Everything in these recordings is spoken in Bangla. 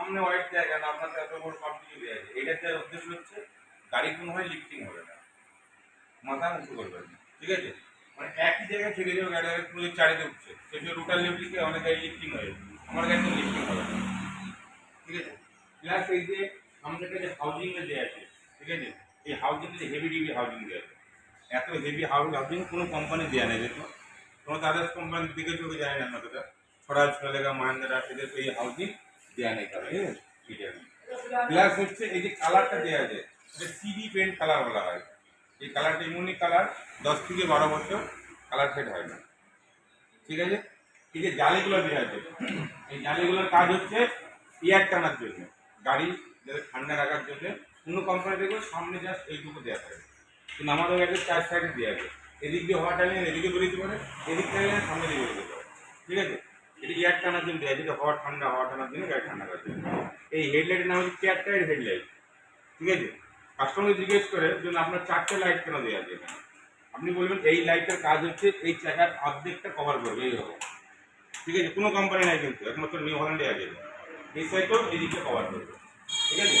সামনে হোয়াইট জায়গা না, আপনার এত বড় পাবলিক দেওয়া আছে। এটাতে উদ্দেশ্য হচ্ছে গাড়ি কোনো হয় লিফটিং হবে না, মাথা উঁচু করবে না, ঠিক আছে? মানে একই জায়গায় থেকে যাবে, গাড়ি পুরো চারিতে উঠছে, সেটা রুটার লিফটিংয়ে অনেক গাড়ি লিফটিং হয়ে যাবে, আমার গাড়িতে লিফটিং হবে না, ঠিক আছে? প্লাস এই যে আমাদের কাছে হাউজিংয়ে দেওয়া আছে, ঠিক আছে? এই হাউজিংয়ে হেভি ডিউটি হাউজিং দেওয়া আছে, এত হেভি হাউজিং কোনো কোম্পানি দেওয়া নেই, দেখো কোনো তাদের কোম্পানি দিকে চোখে যায় না আপনাদের স্বরাজ ফেলেগা মাহেন্দ্রা এদের এই হাউজিং দেওয়া নেই তারা, ঠিক আছে? প্লাস হচ্ছে এই যে কালারটা দেওয়া আছে, এটা সিডি পেন্ট কালার বলা হয়। এই কালারটা এমনই কালার 10 থেকে 12 বছর কালার ফেড হয় না, ঠিক আছে? এই যে জালিগুলো দেওয়া আছে, এই জালিগুলোর কাজ হচ্ছে এয়ার টানার জন্য, গাড়ি যাতে ঠান্ডা রাখার জন্য। কোনো কোম্পানি দেখবে সামনে জাস্ট এইটুকু দেওয়া থাকে, কিন্তু আমাদের গাড়িতে 4 সাইডে দেওয়া আছে, এদিক দিয়ে হওয়া টানলে এদিকে বেরোতে পারে, এদিক থেকে সামনে দিয়ে বেরোতে পারে, ঠিক আছে? এটা এয়ার টানার জন্য দেওয়া আছে, হওয়া টানার জন্য, গাড়ি ঠান্ডা করার জন্য। এই হেডলাইটের নাম হচ্ছে 4 টায়ার হেডলাইট, ঠিক আছে? কাস্টমার জিজ্ঞেস করে যে আপনার 4টে লাইট কেন দেওয়া আছে এখানে, আপনি বলবেন এই লাইটের কাজ হচ্ছে এই চাকার অর্ধেকটা কভার করবে, এই হবে, ঠিক আছে? কোনো কোম্পানি নাই কিন্তু, একমাত্র নিউ হল্যান্ডে আছে, এই সাইডটাও এই দিকটা কভার করবে, ঠিক আছে?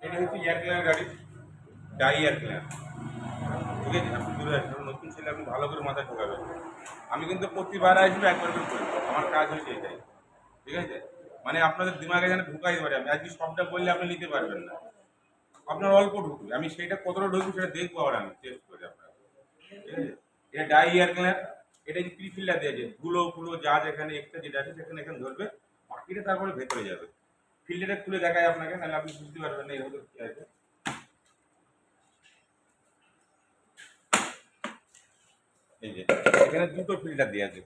এটা হচ্ছে এয়ার ক্লিনার গাড়ি, ডাই এয়ার ক্লিনার, ঠিক আছে? আপনি দূরে আসবেন, নতুন ছেলে আপনি ভালো করে মাথায় ঢোকাবেন। আমি কিন্তু প্রতিবার আসবো একবার করে করবো, আমার কাজ হচ্ছে এটাই, ঠিক আছে? মানে আপনাদের দিমাগে যেন ঢুকাই পারে, আমি আজকে সবটা বললে আপনি নিতে পারবেন না, আপনার অল্প ঢুকবে, আমি সেইটা কতটা ঢুকবে সেটা দেখবো আবার আমি টেস্ট করে আপনার, ঠিক আছে? এটা ডাই এয়ার ক্লিনার, এটা যে প্রি ফিল্টার দেওয়া আছে, ধুলো যা যেখানে এক্সট্রা যেটা আছে সেখানে এখানে ধরবে, বাকিটা তারপরে ভেতরে যাবে। ফিল্টারটা খুলে দেখায় আপনাকে, তাহলে আপনি বুঝতে পারবেন না এর মধ্যে কি আছে। এই যে এখানে দুটো ফিল্টার দেওয়া আছে,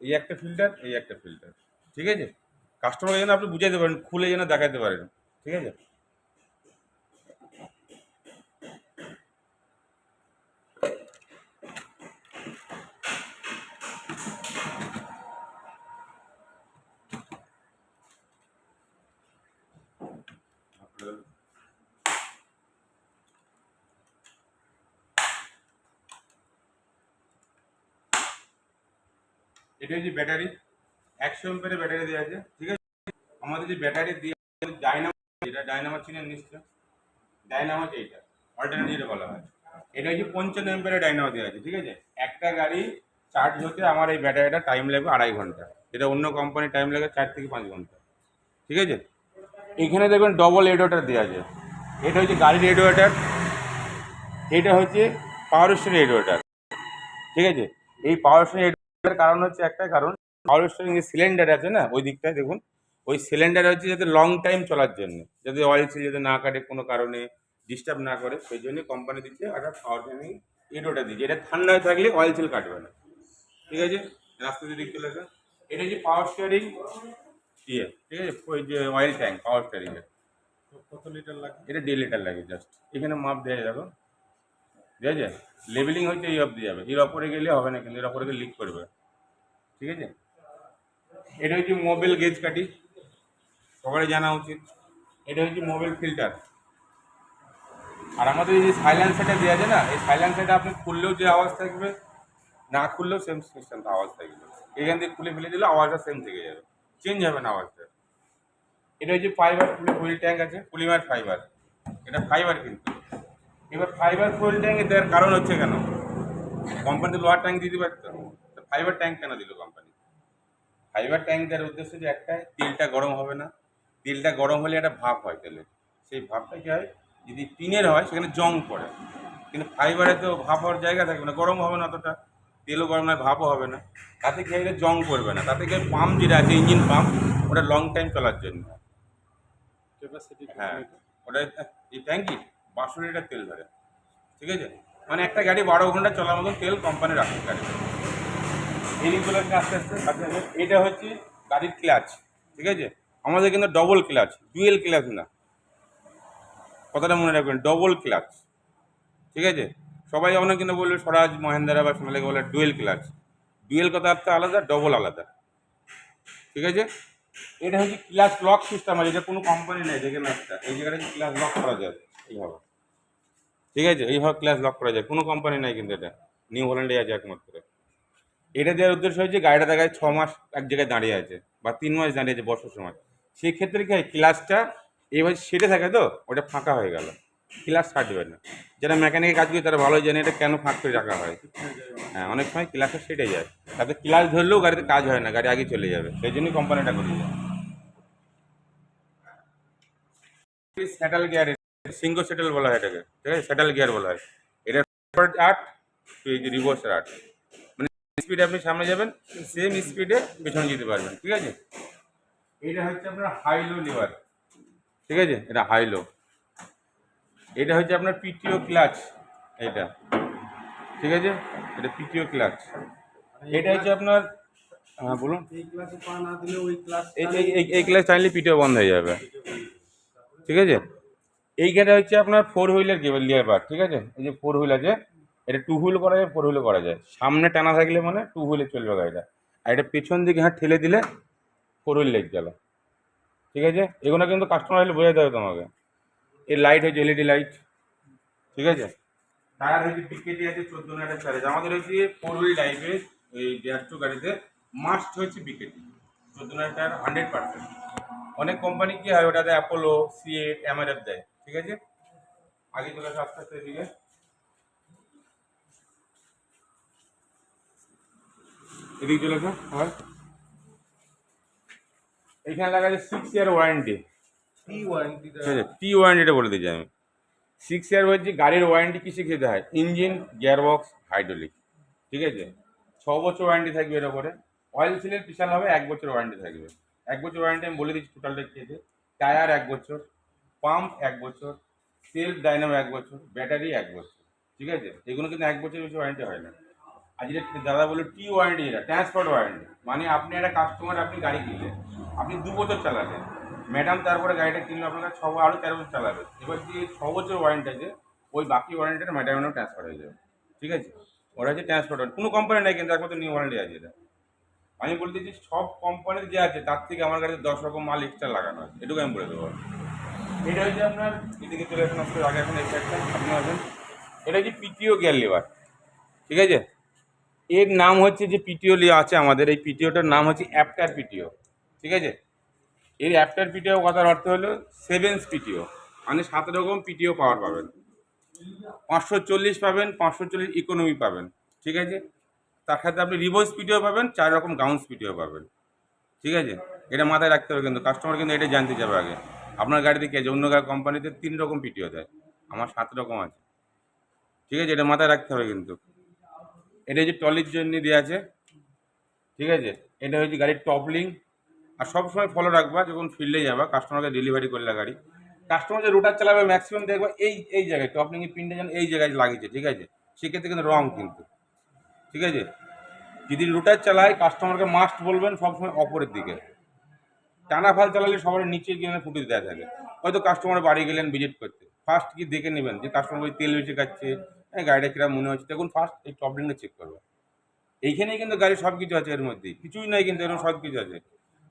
এই একটা ফিল্টার, এই একটা ফিল্টার, ঠিক আছে? কাস্টমারকে যেন আপনি বুঝাইতে পারেন, খুলে যেন দেখাতে পারেন, ঠিক আছে? এটা হচ্ছে ব্যাটারি, 100 এম্পিয়ারের ব্যাটারি দেওয়া আছে, ঠিক আছে? আমাদের যে ব্যাটারি দিয়ে ডাইনামো, যেটা ডাইনামো চিনেন নিশ্চয়, ডাইনামো এইটা অল্টারনেটিভ বলা হয়। এটা হচ্ছে 55 এম্পিয়ারের ডাইনামো দেওয়া আছে, ঠিক আছে? একটা গাড়ি চার্জ হতে আমার এই ব্যাটারিটা টাইম লাগবে 2.5 ঘন্টা, যেটা অন্য কোম্পানি টাইম লাগে 4 থেকে 5 ঘন্টা, ঠিক আছে? এখানে দেখবেন ডবল রেডিয়েটর দেওয়া আছে, এটা হচ্ছে গাড়ির রেডিয়েটর, এটা হচ্ছে পাওয়ার স্টেশন রেডিয়েটর, ঠিক আছে? এই পাওয়ার স্টেশন রেডিয়েটরের কারণ হচ্ছে একটাই কারণ, পাওয়ার স্টেশন যে সিলিন্ডার আছে না ওই দিকটায় দেখুন, ওই সিলিন্ডার হচ্ছে যাতে লং টাইম চলার জন্য, যাতে অয়েল সিল যাতে না কাটে, কোনো কারণে ডিস্টার্ব না করে, সেই জন্য কোম্পানি দিচ্ছে একটা পাওয়ার স্টেশন রেডিয়েটর দিচ্ছে, এটা ঠান্ডায় থাকলে অয়েল সিল কাটবে না, ঠিক আছে? রাস্তা দিয়ে দিক চলে আসে। এটা হচ্ছে পাওয়ার স্টিয়ারিং ইয়ে, ঠিক আছে? ওই যে অয়েল ট্যাঙ্ক পাওয়ার স্টিয়ারিং এর, কত লিটার লাগে? এটা 1.5 লিটার লাগে, জাস্ট এখানে মাপ দেওয়া যাবে, ঠিক আছে? লেবেলিং হচ্ছে এই অবধি যাবে, এর ওপরে গেলে হবে না, কিন্তু এর ওপরে গেলে লিক করবে, ঠিক আছে? এটা হচ্ছে মোবাইল গেজ কাঠি, সবারই জানা উচিত। এটা হচ্ছে মোবাইল ফিল্টার। আর আমাদের এই যে সাইলেন্সারটা দেওয়া আছে না, এই সাইলেন্সারটা আপনি খুললেও যে আওয়াজ থাকবে, না খুললেও সেম সিস্টেম আওয়াজ থাকবে, এখান থেকে খুলে ফেলে দিলে আওয়াজটা সেম থেকে যাবে, চেঞ্জ হবে না আওয়াজটা। এটা হচ্ছে ফাইবার ফুল ট্যাঙ্ক আছে, পলিমার ফাইবার, এটা ফাইবার কিন্তু। এবার ফাইবার ফুল ট্যাঙ্ক দেওয়ার কারণ হচ্ছে কেন, কোম্পানি তো লোহার ট্যাঙ্ক দিতে পারতো, ফাইবার ট্যাঙ্ক কেন দিল কোম্পানি? ফাইবার ট্যাঙ্ক দেওয়ার উদ্দেশ্য যে একটাই, তেলটা গরম হবে না, তেলটা গরম হলে একটা ভাপ হয় তেলে, সেই ভাপটা কী হয়, যদি টিনের হয় সেখানে জং পড়ে, কিন্তু ফাইবারে তো ভাপ হওয়ার জায়গা থাকবে না, গরম হবে না অতটা, তেলও গরম নয়, ভাপও হবে না, তাতে কী হয়, জং পড়বে না, তাতে কি পাম্প যেটা আছে ইঞ্জিন পাম্প, ওটা লং টাইম চলার জন্য। হ্যাঁ, ওটা এই ট্যাঙ্কি 52 লিটার তেল ধরে, ঠিক আছে? মানে একটা গাড়ি 12 ঘন্টা চলার মতন তেল কোম্পানি রাখে গাড়িতে। এই দিকগুলোকে আস্তে আস্তে সাথে সাথে, এটা হচ্ছে গাড়ির ক্লাচ, ঠিক আছে? আমাদের কিন্তু ডবল ক্লাচ, ডুয়েল ক্লাচ না, কথাটা মনে রাখবেন, ডবল ক্লাচ, ঠিক আছে? সবাই অনেক কিন্তু বলবে স্বরাজ মহেন্দ্রা বা সোনালিকা বলে ডুয়েল ক্লাচ, ডুয়েল কথা অর্থ আলাদা, ডবল আলাদা, ঠিক আছে? এটা হচ্ছে ক্লাচ লক সিস্টেম আছে, এটা কোনো কোম্পানি নেই, দেখেন একটা এই জায়গাটা ক্লাচ লক করা যায় এইভাবে, ঠিক আছে? এইভাবে ক্লাচ লক করা যায়, কোনো কোম্পানি নাই কিন্তু, এটা নিউ হল্যান্ডে আছে একমাত্র, এটা দেওয়ার উদ্দেশ্য হচ্ছে গাড়িটা দেখায় 6 মাস এক জায়গায় দাঁড়িয়ে আছে বা 3 মাস দাঁড়িয়ে আছে বর্ষার সময়, সেই ক্ষেত্রে কি হয় ক্লাচটা এবার সেটে থাকে তো ওটা ফাঁকা হয়ে গেল, ক্লাচ ছাড়বে না। যারা মেকানিকের কাজ করে তারা ভালোই জানে এটা কেন ফাঁক করে রাখা হয়। হ্যাঁ, অনেক সময় ক্লাচটা সেটে যায়, তাতে ক্লাচ ধরলেও গাড়িতে কাজ হয় না, গাড়ি আগে চলে যাবে, সেই জন্যই কোম্পানিটা করে যায়। স্যাটেল গিয়ার, সিঙ্গল স্যাটেল বলা হয় এটাকে, ঠিক আছে, স্যাটেল গিয়ার বলা হয়। এটা আট, এই যে রিভার্সের আট, মানে স্পিডে আপনি সামনে যাবেন সেম স্পিডে পেছনে যেতে পারবেন, ঠিক আছে। এটা হচ্ছে আপনার হাই লো লিভার, ঠিক আছে, এটা হাই লো। এটা হচ্ছে আপনার পিটিও ক্লাচ, এটা ঠিক আছে, এটা পিটিও ক্লাচ। এটা হচ্ছে আপনার, হ্যাঁ বলুন, এই ক্লাচ টাইনলে পিটিও বন্ধ হয়ে যাবে, ঠিক আছে। এইখানে হচ্ছে আপনার 4 হুইলের লিভার, ঠিক আছে, এই যে 4 হুইল আছে, এটা 2 হুইল করা যায়, 4 হুইলও করা যায়। সামনে টানা থাকলে মানে 2 হুইলে চলবে গাড়িটা, আর এটা পেছন দিকে হ্যাঁ ঠেলে দিলে 4 হুইল লেগ গেল, ঠিক আছে। এগুলো কিন্তু কাস্টমার হলে বোঝাতে হবে তোমাকে। এর লাইট হচ্ছে এলইডি লাইট, ঠিক আছে। টায়ার হচ্ছে পিকেটি আছে 14 নাটের টায়ার। আমাদের হচ্ছে 4 হুইল টাইপের এই ড্যাশটো গাড়িতে মাস্ট হচ্ছে পিকেটি 14 নাটের টায়ার 100%। অনেক কোম্পানি কি হয় ওটাতে অ্যাপোলো, সিএট, এমআরএফ দেয়, ঠিক আছে। আগে চলে আসো আস্তে আস্তে এদিকে, এদিকে চলে আসো আবার। এইখানে লেখা আছে 6 ইয়ার ওয়ারেন্টি, ঠিক আছে, টি ওয়ারেন্টিটা বলে দিচ্ছি আমি। 6 ইয়ার হচ্ছে গাড়ির ওয়ারেন্টি কিসে খেতে হয়, ইঞ্জিন, গিয়ারবক্স, হাইড্রোলিক, ঠিক আছে। 6 বছর ওয়ারেন্টি থাকবে এর উপরে। অয়েল সিলের পিছাল হবে 1 বছর ওয়ারেন্টি থাকবে। 1 বছর ওয়ারেন্টি আমি বলে দিচ্ছি টোটালটা খেয়েছে। টায়ার 1 বছর, পাম্প 1 বছর, সেলফ ডাইনামো 1 বছর, ব্যাটারি 1 বছর, ঠিক আছে। এগুলো কিন্তু 1 বছর বেশি ওয়ারেন্টি হয় না। আর যেটা দাদা বললো টি ওয়ারেন্টি, এটা ট্রান্সপোর্ট ওয়ারেন্টি, মানে আপনি একটা কাস্টমার, আপনি গাড়ি কিনলেন, আপনি 2 বছর চালালেন, ম্যাডাম তারপরে গাড়িটা কিনলো আপনার 13 বছর চালাবে, এবার যে 6 বছর ওয়ারেন্টি আছে ওই বাকি ওয়ারেন্টিটা ম্যাডামেরও ট্রান্সফার হয়ে যাবে, ঠিক আছে। ওরা হচ্ছে ট্রান্সপোর্ট ওয়ারেন্টি, কোনো কোম্পানি নেই কিন্তু একমাত্র নিউ ওয়ারেন্টি আছে এটা। আমি বলতে চাইছি সব কোম্পানির যে আছে তার থেকে আমার কাছে 10 রকম মাল এক্সট্রা লাগানো আছে, এটুকু আমি বলে দেবো। এটা হচ্ছে আপনার এদিকে চলে আসুন, আসতে আগে এখন এই সাইডটা আপনি আসেন। এটা হচ্ছে পিটিও গিয়ার লিভার, ঠিক আছে। এর নাম হচ্ছে যে পিটিও আছে আমাদের, এই পিটিওটার নাম হচ্ছে অ্যাপটার পিটিও, ঠিক আছে। এই অ্যাপটার পিটিও কথার অর্থ হলো 7 পিটিও, মানে 7 রকম পিটিও পাওয়ার পাবেন। 540 পাবেন, 540 ইকোনমি পাবেন, ঠিক আছে। তার সাথে আপনি রিভার্স পিটিও পাবেন, 4 রকম গাউন্স পিটিও পাবেন, ঠিক আছে। এটা মাথায় রাখতে হবে কিন্তু, কাস্টমার কিন্তু এটা জানতে যাবে আগে। আপনার গাড়িতে কি আছে, অন্য কোম্পানিতে 3 রকম পিটিও দেয়, আমার 7 রকম আছে, ঠিক আছে। এটা মাথায় রাখতে হবে কিন্তু। এটা হচ্ছে ট্রলির জন্য দেওয়া আছে, ঠিক আছে। এটা হচ্ছে গাড়ির টপ লিঙ্ক। আর সবসময় ফলো রাখবা যখন ফিল্ডে যাবা, কাস্টমারকে ডেলিভারি করলে গাড়ি, কাস্টমার যে রুটার চালাবে ম্যাক্সিমাম দেখবা এই জায়গায় টপ লিঙ্কের পিনটা যেন এই জায়গায় লাগিয়েছে, ঠিক আছে। সেক্ষেত্রে কিন্তু রং কিন্তু, ঠিক আছে। যদি রুটার চালায় কাস্টমারকে মাস্ট বলবেন সবসময় অপরের দিকে। টানা ফাল চালালে সবার নিচে গিয়ে ফুটে দেওয়া থাকে। হয়তো কাস্টমার বাড়ি গেলেন ভিজিট করতে, ফার্স্ট কি দেখে নেবেন যে কাস্টমার তেল বেশি খাচ্ছে, গাড়িটা কিরকম মনে হচ্ছে, দেখুন ফার্স্ট এই টপ লিঙ্কটা চেক করবে। এইখানেই কিন্তু গাড়ির সব কিছু আছে, এর মধ্যেই কিছুই নাই কিন্তু, এরকম সব কিছু আছে।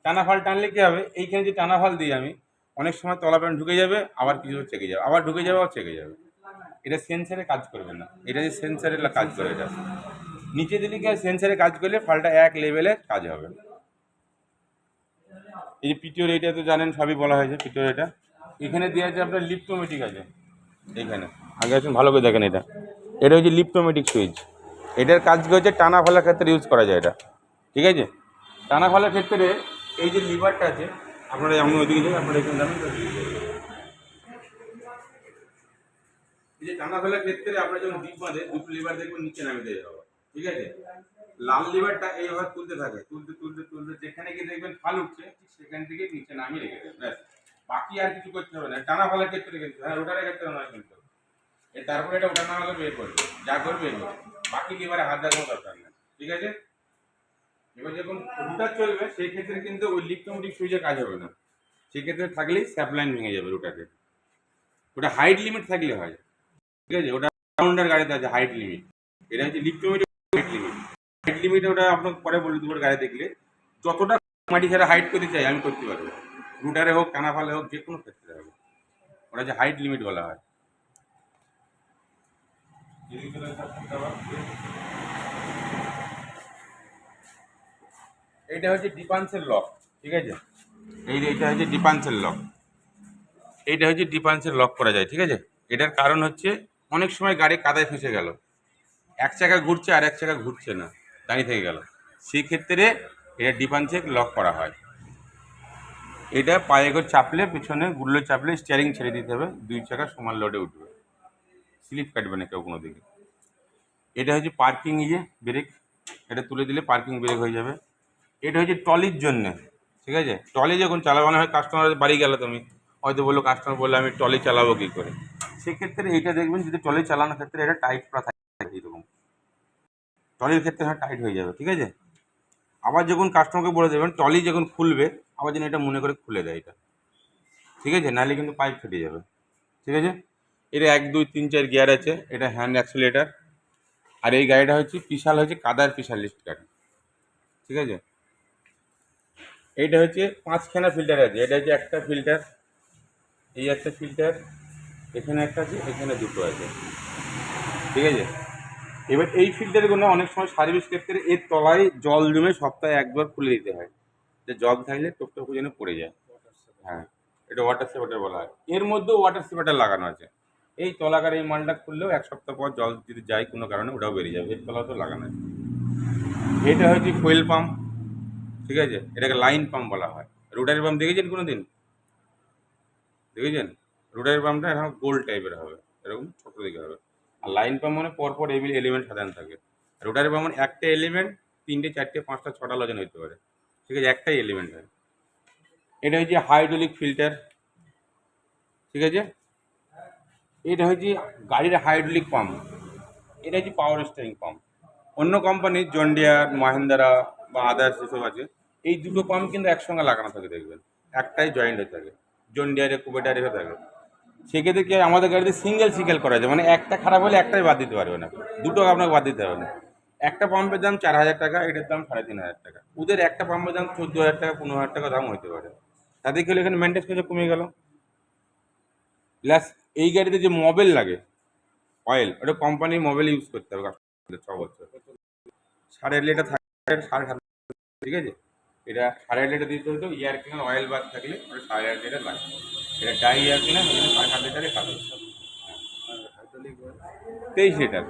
টানা ফাল টানলে কি হবে, এইখানে যে টানা ফাল দিই আমি, অনেক সময় তলা প্যান্ট ঢুকে যাবে, আবার কিছু চেকে যাবে, আবার ঢুকে যাবে, আবার চেকে যাবে। এটা সেন্সারে কাজ করবে না, এটা যে সেন্সারে কাজ করে, এটা নিচে দিলে কি সেন্সারে কাজ করলে ফালটা এক লেভেলে কাজ হবে। এই যে পিটিওর এইটা তো জানেন, সবই বলা হয়েছে পিটিওর। এটা এখানে দেওয়া আছে আপনার লিপ্টোমেটিক আছে এইখানে, আগে আছেন ভালো করে দেখেন। এটা এটা হচ্ছে লিপ্টোমেটিক সুইচ। এটার কাজ হচ্ছে টানা ফেলার ক্ষেত্রে ইউজ করা যায় এটা, ঠিক আছে। টানা ফেলার ক্ষেত্রে এই যে লিভারটা আছে, আপনারা যেমন ওইদিকে যাবেন, আপনারা এখানে যাবেন, এই যে টানা ফেলার ক্ষেত্রে আপনারা যখন ডিপ বাঁধে দুটো লিভার দেখবেন নিচে নামিয়ে দেওয়া হবে, ঠিক আছে। লাল লিভারটা এইভাবে তুলতে থাকে, তুলতে তুলতে তুলতে যেখানে গিয়ে দেখবেন ফাল উঠছে ঠিক সেখান থেকে নিচে নামিয়ে রেখে দেবেন, ব্যাস। বাকি আর কিছু করতে হবে না টানা ফেলার ক্ষেত্রে কিন্তু, হ্যাঁ রোটারের ক্ষেত্রে নয় কিন্তু। তারপরে এটা ওটা নামাকে বের করবে, যা করবে এগুলো, বাকি লিভারে হাত দেওয়ার দরকার নেই, ঠিক আছে। এবার যখন রুটার চলবে সেই ক্ষেত্রে কিন্তু ওই লিপ্টোমেটিক সুইচের কাজ হবে না, সেক্ষেত্রে থাকলেই স্যাপলাইন ভেঙে যাবে রুটারে। ওটা হাইট লিমিট থাকলে হয়, ঠিক আছে। ওটা রাউন্ডার গাড়িতে আছে হাইট লিমিট, এটা হচ্ছে লিপ্টোমেটিক হাইট লিমিট। হাইট লিমিট ওটা আপনাকে পরে বলে দেবো, গাড়ি দেখলে যতটা মাটি ছাড়া হাইট করতে চাই আমি করতে পারবো, রুটারে হোক টানা ফালে হোক যে কোনো ক্ষেত্রে হবে, ওটা যে হাইট লিমিট বলা হয়। এইটা হচ্ছে ডিফান্সের লক, ঠিক আছে? এইটা হচ্ছে ডিফান্সের লক, এইটা হচ্ছে ডিফান্সের লক করা যায়, ঠিক আছে? এটার কারণ হচ্ছে অনেক সময় গাড়ি কাদায় ফেঁসে গেল, এক চাকা ঘুরছে আর এক চাকা ঘুরছে না, দাঁড়িয়ে থেকে গেল, সেই ক্ষেত্রে এটা ডিফান্সে লক করা হয়। এটা পায়ে করে চাপলে, পিছনে গুলো চাপলে স্টিয়ারিং ছেড়ে দিতে হবে, দুই চাকা সমান লোডে উঠবে, স্লিপ কাটবে না কেউ কোনো দিকে। এটা হচ্ছে পার্কিং ব্রেক, এটা তুলে দিলে পার্কিং ব্রেক হয়ে যাবে। এটা হচ্ছে ট্রলির জন্যে, ঠিক আছে? ট্রলি যখন চালাবানো হয়, কাস্টমারের বাড়ি গেল, তুমি হয়তো বললো, কাস্টমার বললো আমি ট্রলি চালাবো কী করে, সেক্ষেত্রে এইটা দেখবেন যদি ট্রলি চালানোর ক্ষেত্রে এটা টাইট করা থাকে, এইরকম ট্রলির ক্ষেত্রে হয় টাইট হয়ে যাবে, ঠিক আছে? আবার যখন কাস্টমারকে বলে দেবেন ট্রলি যখন খুলবে, আবার যেন এটা মনে করে খুলে দেয় এটা, ঠিক আছে? নাহলে কিন্তু পাইপ ফেটে যাবে, ঠিক আছে? এটা 1 2 3 4 গিয়ার আছে, এটা হ্যান্ড অ্যাক্সিলারেটার। আর এই গাড়িটা হচ্ছে স্পেশাল, হচ্ছে কাদার স্পেশালিস্ট গাড়ি, ঠিক আছে? এইটা হচ্ছে 5খানা ফিল্টার আছে, এটা হচ্ছে একটা ফিল্টার, এই একটা ফিল্টার, এখানে একটা আছে, এখানে দুটো আছে, ঠিক আছে? এবার এই ফিল্টারগুলো অনেক সময় সার্ভিস ক্ষেত্রে এর তলায় জল জমে সপ্তাহে একবার খুলে দিতে হয়, যে জল থাকলে টোপটা যেন পড়ে যায়। হ্যাঁ, এটা ওয়াটার সেপারেটর বলা হয়। এর মধ্যেও ওয়াটার সেপারেটর লাগানো আছে। এই তলাকার এই মালটা খুললেও 1 সপ্তাহ পর জল যদি যায় কোনো কারণে, ওটাও বেরিয়ে যাবে, এর তলাও তো লাগানো আছে। এটা হচ্ছে ফুয়েল পাম্প, ঠিক আছে? এটাকে লাইন পাম্প বলা হয়। রোটারি পাম্প দেখেছেন কোনো দিন? দেখেছেন? রোটারি পাম্পটা এখন গোল টাইপের হবে, এরকম ছোট দিকে হবে। আর লাইন পাম্প মানে পরপর এলিমেন্ট সাজানো থাকে। রোটারি পাম্প মানে একটা এলিমেন্ট 3টে 4টে 5টা 6টা লজেন হতে পারে, ঠিক আছে? একটাই এলিমেন্ট হয়। এটা হচ্ছে হাইড্রোলিক ফিল্টার, ঠিক আছে? এটা হচ্ছে গাড়ির হাইড্রোলিক পাম্প, এটা হচ্ছে পাওয়ার স্টিয়ারিং পাম্প। অন্য কোম্পানির জন ডিয়ার, মাহিন্দ্রা বা আদার্স যেসব আছে, এই দুটো পাম্প কিন্তু একসঙ্গে লাগানো থাকে, দেখবেন একটাই জয়েন্ট হয়ে থাকে, জন ডিয়ারে কুবেটারে হয়ে থাকে। সেক্ষেত্রে কি হয়, আমাদের গাড়িতে সিঙ্গেল করা যায়, মানে একটা খারাপ হলে একটাই বাদ দিতে পারবে না, দুটো আপনাকে বাদ দিতে হবে না। একটা পাম্পের দাম 4000 টাকা, এটার দাম 3500 টাকা। ওদের একটা পাম্পের দাম 14,000 টাকা 15,000 টাকা দাম হতে পারে। তাদের কি হলো, এখানে মেনটেন্স খরচা কমে গেল। প্লাস এই গাড়িতে যে মোবিল লাগে, অয়েল, ওটা কোম্পানির মোবিল ইউজ করতে হবে কাস্টমারদের 6 বছর। 8.5 লিটার থাকে, 7.5, ঠিক আছে? এটা 8.5 লিটার দিতে হতো, ইয়ার কিনার অয়েল বাদ থাকলে ওটা 8.5 লিটার লাগে। এটা ডাই ইয়ার কিনা, ওই জন্য 7.5 লিটারে কাজ। 23 লিটার,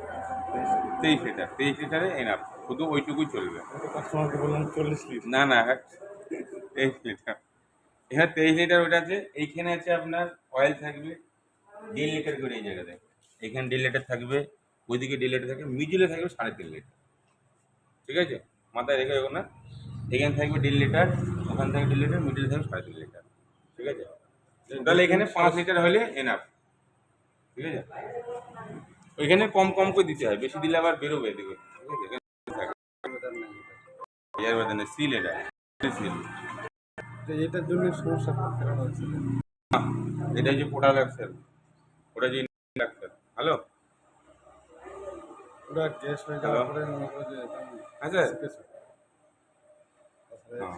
23 লিটারে এনাফ, শুধু ওইটুকুই চলবে। কাস্টমারকে বললাম 40 লিটার। না না, 23 লিটার। এখানে 23 লিটার ওটা আছে। এইখানে আছে আপনার অয়েল থাকবে 1.5 লিটার করে, এই জায়গাতে এখানে 1.5 লিটার থাকবে, ওইদিকে 1.5 লিটার থাকবে, মিডিলে থাকবে 3.5 লিটার, ঠিক আছে? মাথায় রেখে দেখো না, এখানে থাকবে 1.5 লিটার, ওখান থেকে 1.5 লিটার, মিডিলে থাকবে 3.5 লিটার, ঠিক আছে? তাহলে এখানে 5 লিটার হলে এনাফ, ঠিক আছে? ওইখানে কম কম করে দিতে হয়, বেশি দিলে আবার বেরোবে, দেখবে, ঠিক আছে? এয়ার বাদে সিল, এটা সিল। এটার জন্য সমস্যা কারণ হচ্ছে এটা হচ্ছে পোর্টাল অ্যাক্সেল, ওটা যে অ্যাক্সেল। হ্যালো, ওরা গ্যাস হয়ে যাওয়ার পরে মনে করো যে আচ্ছা, স্পেস হ্যাঁ।